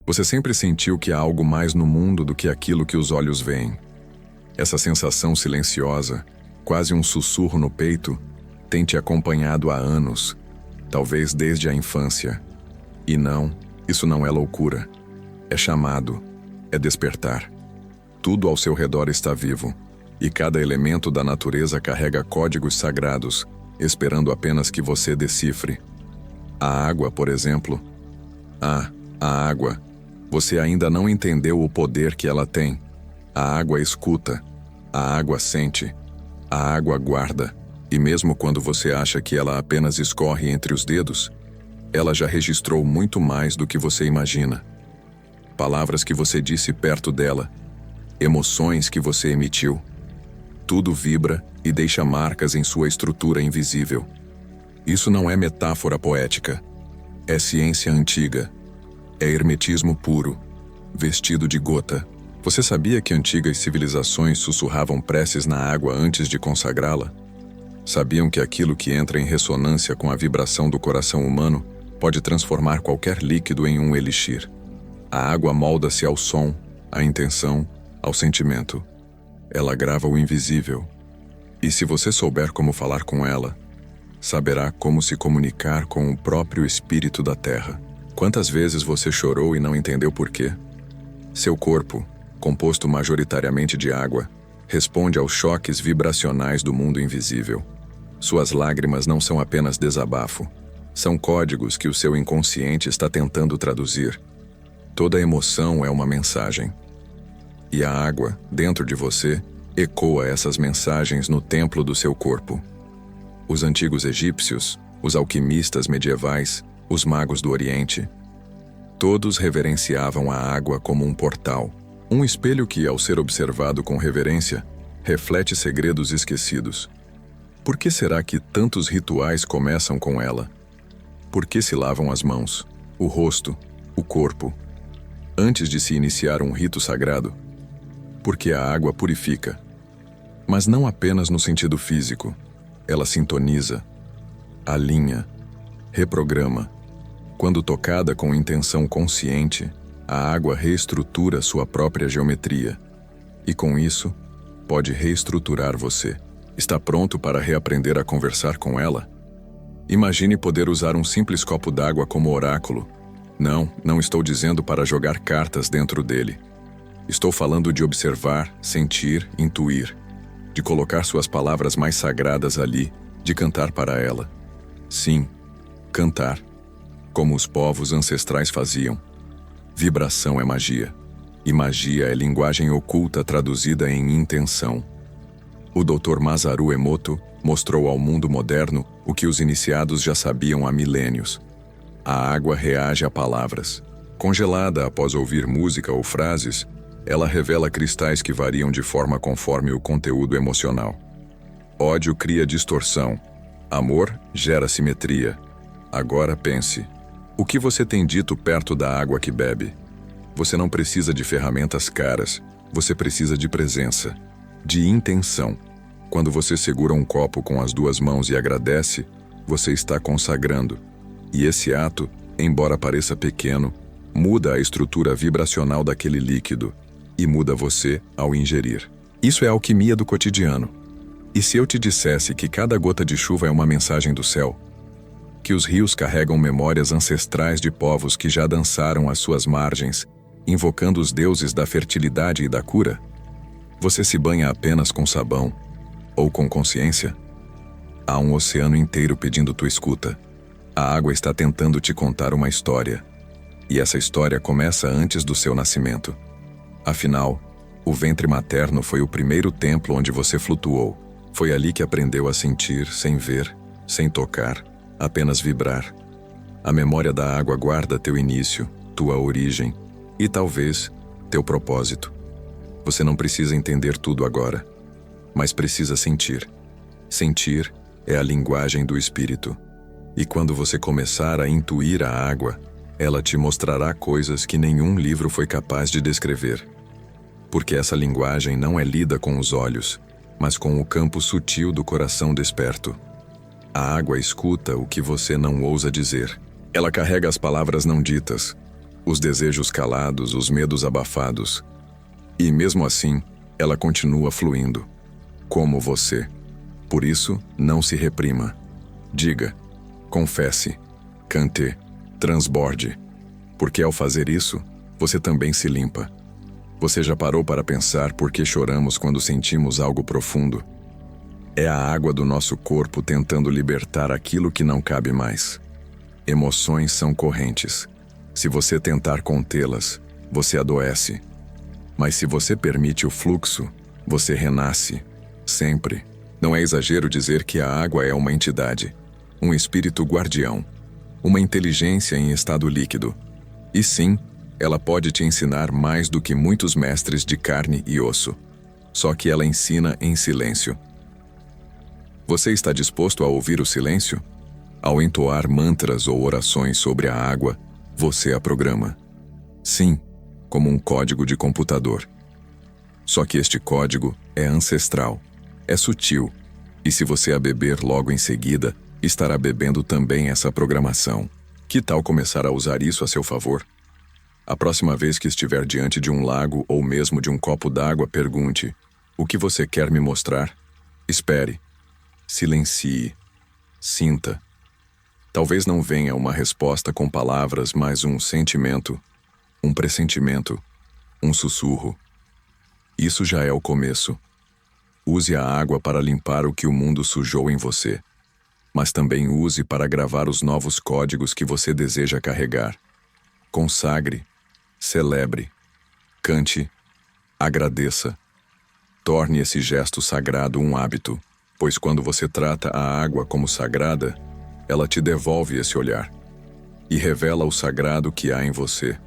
Você sempre sentiu que há algo mais no mundo do que aquilo que os olhos veem. Essa sensação silenciosa, quase um sussurro no peito, tem te acompanhado há anos, talvez desde a infância. E não, isso não é loucura. É chamado, é despertar. Tudo ao seu redor está vivo, e cada elemento da natureza carrega códigos sagrados, esperando apenas que você decifre. A água, por exemplo. A água. Você ainda não entendeu o poder que ela tem. A água escuta, a água sente, a água guarda, e mesmo quando você acha que ela apenas escorre entre os dedos, ela já registrou muito mais do que você imagina. Palavras que você disse perto dela, emoções que você emitiu. Tudo vibra e deixa marcas em sua estrutura invisível. Isso não é metáfora poética. É ciência antiga. É hermetismo puro, vestido de gota. Você sabia que antigas civilizações sussurravam preces na água antes de consagrá-la? Sabiam que aquilo que entra em ressonância com a vibração do coração humano pode transformar qualquer líquido em um elixir? A água molda-se ao som, à intenção, ao sentimento. Ela grava o invisível. E se você souber como falar com ela, saberá como se comunicar com o próprio espírito da terra. Quantas vezes você chorou e não entendeu por quê? Seu corpo, composto majoritariamente de água, responde aos choques vibracionais do mundo invisível. Suas lágrimas não são apenas desabafo, são códigos que o seu inconsciente está tentando traduzir. Toda emoção é uma mensagem. E a água, dentro de você, ecoa essas mensagens no templo do seu corpo. Os antigos egípcios, os alquimistas medievais, os magos do Oriente, todos reverenciavam a água como um portal, um espelho que, ao ser observado com reverência, reflete segredos esquecidos. Por que será que tantos rituais começam com ela? Por que se lavam as mãos, o rosto, o corpo, antes de se iniciar um rito sagrado? Porque a água purifica. Mas não apenas no sentido físico. Ela sintoniza, alinha, reprograma. Quando tocada com intenção consciente, a água reestrutura sua própria geometria. E com isso, pode reestruturar você. Está pronto para reaprender a conversar com ela? Imagine poder usar um simples copo d'água como oráculo. Não estou dizendo para jogar cartas dentro dele. Estou falando de observar, sentir, intuir. De colocar suas palavras mais sagradas ali, de cantar para ela. Sim, cantar. Como os povos ancestrais faziam. Vibração é magia. E magia é linguagem oculta traduzida em intenção. O Dr. Masaru Emoto mostrou ao mundo moderno o que os iniciados já sabiam há milênios. A água reage a palavras. Congelada após ouvir música ou frases, ela revela cristais que variam de forma conforme o conteúdo emocional. Ódio cria distorção. Amor gera simetria. Agora pense. O que você tem dito perto da água que bebe? Você não precisa de ferramentas caras. Você precisa de presença, de intenção. Quando você segura um copo com as duas mãos e agradece, você está consagrando. E esse ato, embora pareça pequeno, muda a estrutura vibracional daquele líquido e muda você ao ingerir. Isso é a alquimia do cotidiano. E se eu te dissesse que cada gota de chuva é uma mensagem do céu? Que os rios carregam memórias ancestrais de povos que já dançaram às suas margens, invocando os deuses da fertilidade e da cura? Você se banha apenas com sabão? Ou com consciência? Há um oceano inteiro pedindo tua escuta. A água está tentando te contar uma história. E essa história começa antes do seu nascimento. Afinal, o ventre materno foi o primeiro templo onde você flutuou. Foi ali que aprendeu a sentir, sem ver, sem tocar, apenas vibrar. A memória da água guarda teu início, tua origem e, talvez, teu propósito. Você não precisa entender tudo agora, mas precisa sentir. Sentir é a linguagem do espírito. E quando você começar a intuir a água, ela te mostrará coisas que nenhum livro foi capaz de descrever. Porque essa linguagem não é lida com os olhos, mas com o campo sutil do coração desperto. A água escuta o que você não ousa dizer. Ela carrega as palavras não ditas. os desejos calados, os medos abafados. E mesmo assim, ela continua fluindo, como você. Por isso, não se reprima. Diga, confesse, cante, transborde. Porque ao fazer isso, você também se limpa. Você já parou para pensar por que choramos quando sentimos algo profundo? É a água do nosso corpo tentando libertar aquilo que não cabe mais. Emoções são correntes. Se você tentar contê-las, você adoece. Mas se você permite o fluxo, você renasce. Sempre. Não é exagero dizer que a água é uma entidade, um espírito guardião, uma inteligência em estado líquido. E sim, ela pode te ensinar mais do que muitos mestres de carne e osso. Só que ela ensina em silêncio. Você está disposto a ouvir o silêncio? Ao entoar mantras ou orações sobre a água, você a programa. Sim, como um código de computador. Só que este código é ancestral, é sutil, e se você a beber logo em seguida, estará bebendo também essa programação. Que tal começar a usar isso a seu favor? A próxima vez que estiver diante de um lago ou mesmo de um copo d'água, pergunte: o que você quer me mostrar? Espere. Silencie. Sinta. Talvez não venha uma resposta com palavras, mas um sentimento, um pressentimento, um sussurro. Isso já é o começo. Use a água para limpar o que o mundo sujou em você, mas também use para gravar os novos códigos que você deseja carregar. Consagre, celebre, cante, agradeça. Torne esse gesto sagrado um hábito, pois quando você trata a água como sagrada, ela te devolve esse olhar e revela o sagrado que há em você.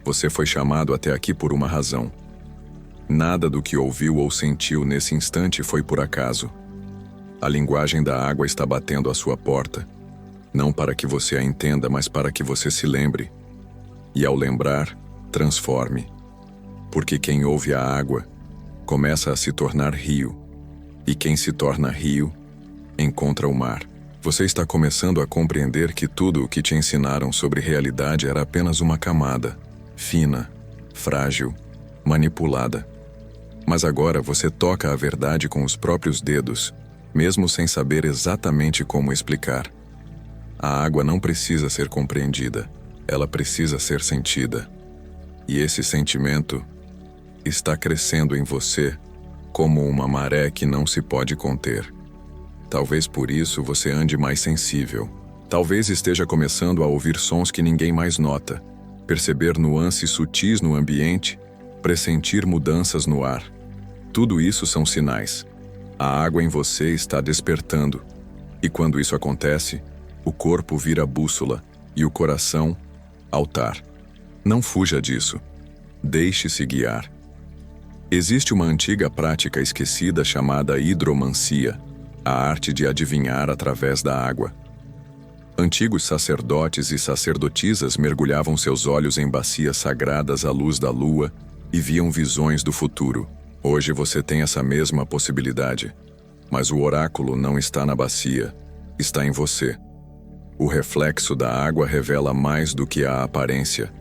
Você foi chamado até aqui por uma razão. Nada do que ouviu ou sentiu nesse instante foi por acaso. A linguagem da água está batendo à sua porta, não para que você a entenda, mas para que você se lembre. E ao lembrar, transforme. Porque quem ouve a água começa a se tornar rio, e quem se torna rio encontra o mar. Você está começando a compreender que tudo o que te ensinaram sobre realidade era apenas uma camada, fina, frágil, manipulada. Mas agora você toca a verdade com os próprios dedos, mesmo sem saber exatamente como explicar. A água não precisa ser compreendida, ela precisa ser sentida. E esse sentimento está crescendo em você como uma maré que não se pode conter. Talvez por isso você ande mais sensível. Talvez esteja começando a ouvir sons que ninguém mais nota, perceber nuances sutis no ambiente, pressentir mudanças no ar. Tudo isso são sinais. A água em você está despertando. E quando isso acontece, o corpo vira bússola e o coração, altar. Não fuja disso. Deixe-se guiar. Existe uma antiga prática esquecida chamada hidromancia, a arte de adivinhar através da água. Antigos sacerdotes e sacerdotisas mergulhavam seus olhos em bacias sagradas à luz da lua e viam visões do futuro. Hoje você tem essa mesma possibilidade, mas o oráculo não está na bacia, está em você. O reflexo da água revela mais do que a aparência.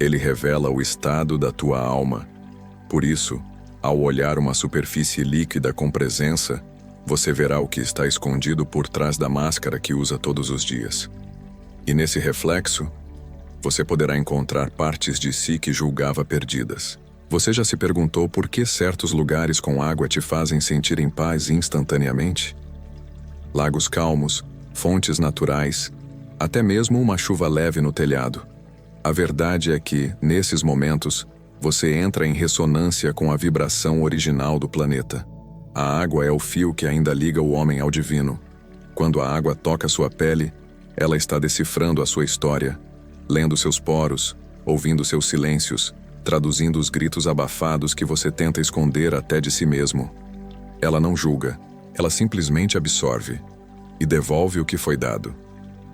Ele revela o estado da tua alma. Por isso, ao olhar uma superfície líquida com presença, você verá o que está escondido por trás da máscara que usa todos os dias. E nesse reflexo, você poderá encontrar partes de si que julgava perdidas. Você já se perguntou por que certos lugares com água te fazem sentir em paz instantaneamente? Lagos calmos, fontes naturais, até mesmo uma chuva leve no telhado. A verdade é que, nesses momentos, você entra em ressonância com a vibração original do planeta. A água é o fio que ainda liga o homem ao divino. Quando a água toca sua pele, ela está decifrando a sua história, lendo seus poros, ouvindo seus silêncios, traduzindo os gritos abafados que você tenta esconder até de si mesmo. Ela não julga, ela simplesmente absorve e devolve o que foi dado.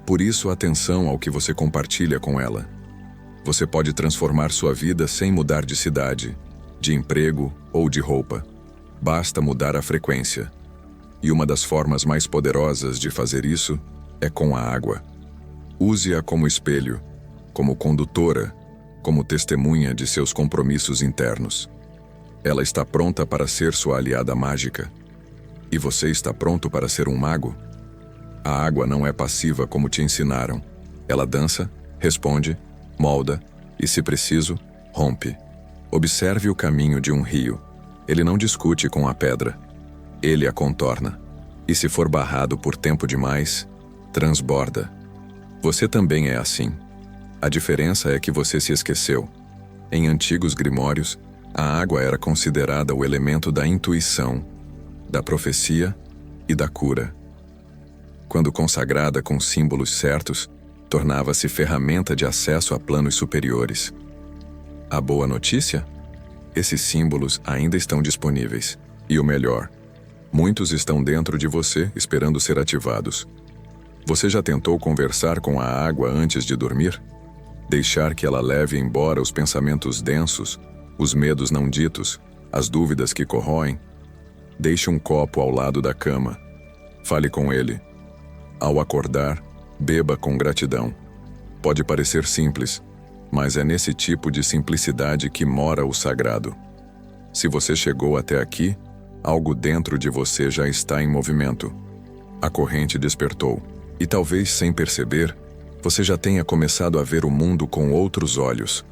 Por isso, atenção ao que você compartilha com ela. Você pode transformar sua vida sem mudar de cidade, de emprego ou de roupa. Basta mudar a frequência. E uma das formas mais poderosas de fazer isso é com a água. Use-a como espelho, como condutora, como testemunha de seus compromissos internos. Ela está pronta para ser sua aliada mágica. E você está pronto para ser um mago? A água não é passiva como te ensinaram. Ela dança, responde, molda e, se preciso, rompe. Observe o caminho de um rio. Ele não discute com a pedra. Ele a contorna. E se for barrado por tempo demais, transborda. Você também é assim. A diferença é que você se esqueceu. Em antigos grimórios, a água era considerada o elemento da intuição, da profecia e da cura. Quando consagrada com símbolos certos, tornava-se ferramenta de acesso a planos superiores. A boa notícia? Esses símbolos ainda estão disponíveis. E o melhor, muitos estão dentro de você esperando ser ativados. Você já tentou conversar com a água antes de dormir? Deixar que ela leve embora os pensamentos densos, os medos não ditos, as dúvidas que corroem? Deixe um copo ao lado da cama. Fale com ele. Ao acordar, beba com gratidão. Pode parecer simples, mas é nesse tipo de simplicidade que mora o sagrado. Se você chegou até aqui, algo dentro de você já está em movimento. A corrente despertou, e talvez sem perceber, você já tenha começado a ver o mundo com outros olhos.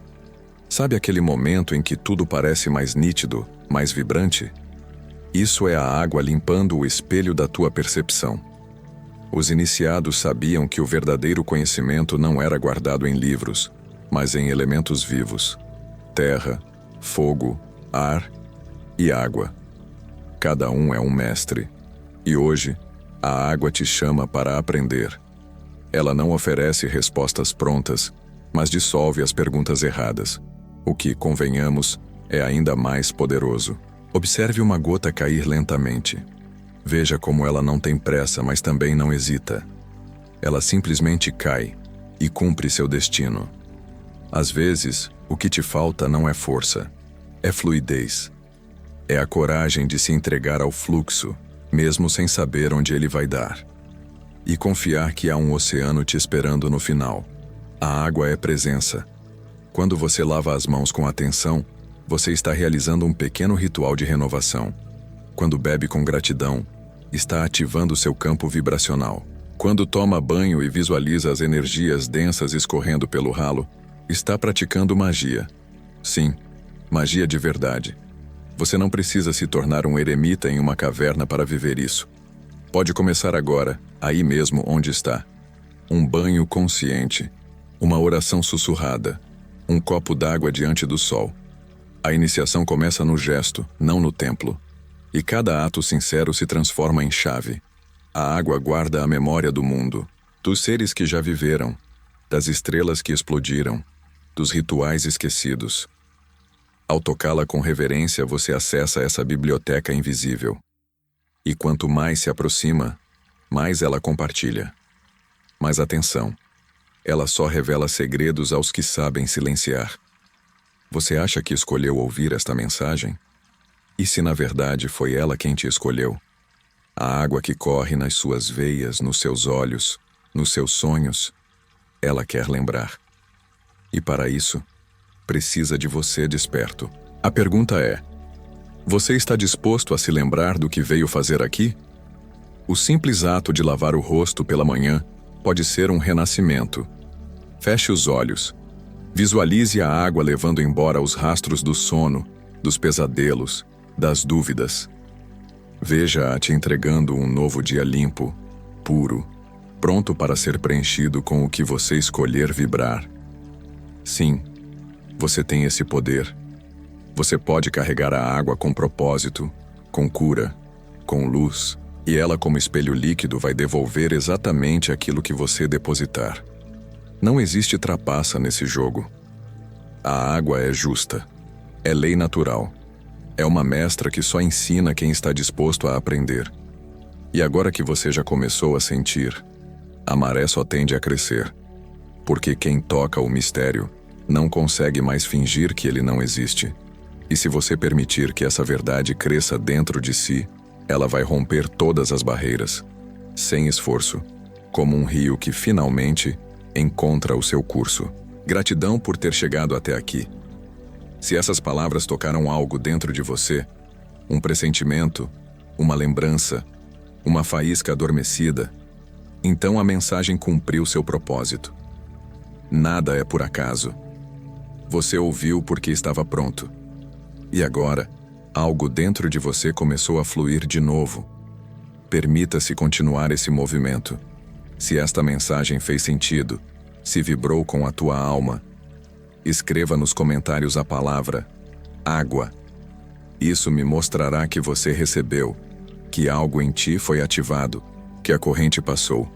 Sabe aquele momento em que tudo parece mais nítido, mais vibrante? Isso é a água limpando o espelho da tua percepção. Os iniciados sabiam que o verdadeiro conhecimento não era guardado em livros, mas em elementos vivos: terra, fogo, ar e água. Cada um é um mestre. E hoje, a água te chama para aprender. Ela não oferece respostas prontas, mas dissolve as perguntas erradas. O que, convenhamos, é ainda mais poderoso. Observe uma gota cair lentamente. Veja como ela não tem pressa, mas também não hesita. Ela simplesmente cai e cumpre seu destino. Às vezes, o que te falta não é força, é fluidez. É a coragem de se entregar ao fluxo, mesmo sem saber onde ele vai dar. E confiar que há um oceano te esperando no final. A água é presença. Quando você lava as mãos com atenção, você está realizando um pequeno ritual de renovação. Quando bebe com gratidão, está ativando seu campo vibracional. Quando toma banho e visualiza as energias densas escorrendo pelo ralo, está praticando magia. Sim, magia de verdade. Você não precisa se tornar um eremita em uma caverna para viver isso. Pode começar agora, aí mesmo onde está. Um banho consciente, uma oração sussurrada, um copo d'água diante do sol. A iniciação começa no gesto, não no templo. E cada ato sincero se transforma em chave. A água guarda a memória do mundo, dos seres que já viveram, das estrelas que explodiram, dos rituais esquecidos. Ao tocá-la com reverência, você acessa essa biblioteca invisível. E quanto mais se aproxima, mais ela compartilha. Mas atenção, ela só revela segredos aos que sabem silenciar. Você acha que escolheu ouvir esta mensagem? E se na verdade foi ela quem te escolheu? A água que corre nas suas veias, nos seus olhos, nos seus sonhos, ela quer lembrar. E para isso, precisa de você desperto. A pergunta é: você está disposto a se lembrar do que veio fazer aqui? O simples ato de lavar o rosto pela manhã pode ser um renascimento. Feche os olhos. Visualize a água levando embora os rastros do sono, dos pesadelos, das dúvidas. Veja-a te entregando um novo dia limpo, puro, pronto para ser preenchido com o que você escolher vibrar. Sim, você tem esse poder. Você pode carregar a água com propósito, com cura, com luz, e ela, como espelho líquido, vai devolver exatamente aquilo que você depositar. Não existe trapaça nesse jogo. A água é justa. É lei natural. É uma mestra que só ensina quem está disposto a aprender. E agora que você já começou a sentir, a maré só tende a crescer. Porque quem toca o mistério não consegue mais fingir que ele não existe. E se você permitir que essa verdade cresça dentro de si, ela vai romper todas as barreiras, sem esforço, como um rio que finalmente encontra o seu curso. Gratidão por ter chegado até aqui. Se essas palavras tocaram algo dentro de você, um pressentimento, uma lembrança, uma faísca adormecida, então a mensagem cumpriu seu propósito. Nada é por acaso. Você ouviu porque estava pronto. E agora, algo dentro de você começou a fluir de novo. Permita-se continuar esse movimento. Se esta mensagem fez sentido, se vibrou com a tua alma, escreva nos comentários a palavra água. Isso me mostrará que você recebeu, que algo em ti foi ativado, que a corrente passou.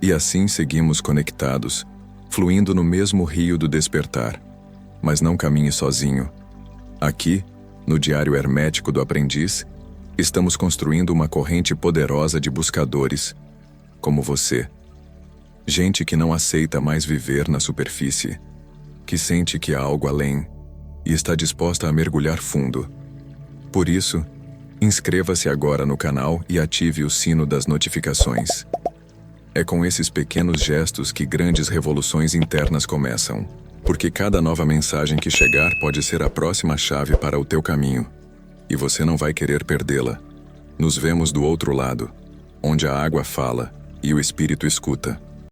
E assim seguimos conectados, fluindo no mesmo rio do despertar. Mas não caminhe sozinho. Aqui, no Diário Hermético do Aprendiz, estamos construindo uma corrente poderosa de buscadores, como você. Gente que não aceita mais viver na superfície, que sente que há algo além e está disposta a mergulhar fundo. Por isso, inscreva-se agora no canal e ative o sino das notificações. É com esses pequenos gestos que grandes revoluções internas começam, porque cada nova mensagem que chegar pode ser a próxima chave para o teu caminho, e você não vai querer perdê-la. Nos vemos do outro lado, onde a água fala e o espírito escuta.